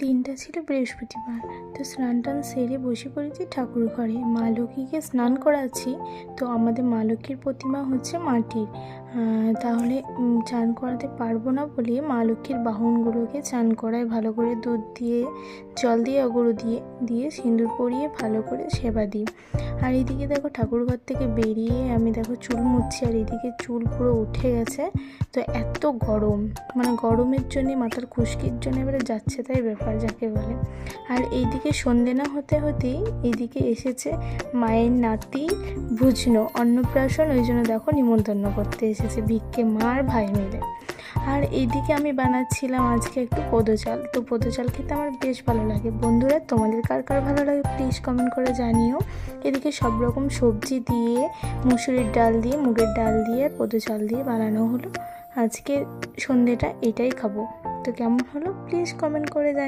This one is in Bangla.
দিনটা ছিল বৃহস্পতিবার। তো স্নান টান সেরে বসে পড়েছি ঠাকুর ঘরে, মা লক্ষ্মীকে স্নান করাচ্ছি। তো আমাদের মা লক্ষ্মীর প্রতিমা হচ্ছে মাটির, তাহলে চান করাতে পারবো না বলে মা লক্ষ্মীর বাহনগুলোকে চান করায়, ভালো করে দুধ দিয়ে, জল দিয়ে, অগরু দিয়ে দিয়ে সিঁদুর পরিয়ে ভালো করে সেবা দিই। আর এইদিকে দেখো ঠাকুরঘর থেকে বেরিয়ে আমি দেখো চুল মুছছি, আর এইদিকে চুল পুরো উঠে গেছে। তো এত গরম, মানে গরমের জন্যে, মাথার খুশকির জন্য এবারে যাচ্ছে তাই ব্যাপার যাকে বলে। আর এইদিকে সন্ধে না হতে হতেই এইদিকে এসেছে মায়ের নাতি ভুজনো অন্নপ্রাশন, ওই জন্য দেখো নিমন্ত্রণ করতে এসেছে ভিক্ষে মা আর ভাই মিলে। আর এইদিকে আমি বানাচ্ছিলাম আজকে একটু পোদো চাল। তো পোদো চাল খেতে আমার বেশ ভালো লাগে। বন্ধুরা, তোমাদের কার কার ভালো লাগে প্লিজ কমেন্ট করে জানিও। এদিকে সব রকম সবজি দিয়ে, মুসুরির ডাল দিয়ে, মুগের ডাল দিয়ে, পোদো চাল দিয়ে বানানো হলো। আজকে সন্ধেটা এটাই খাবো। তো কেমন হলো প্লিজ কমেন্ট করে জানিও।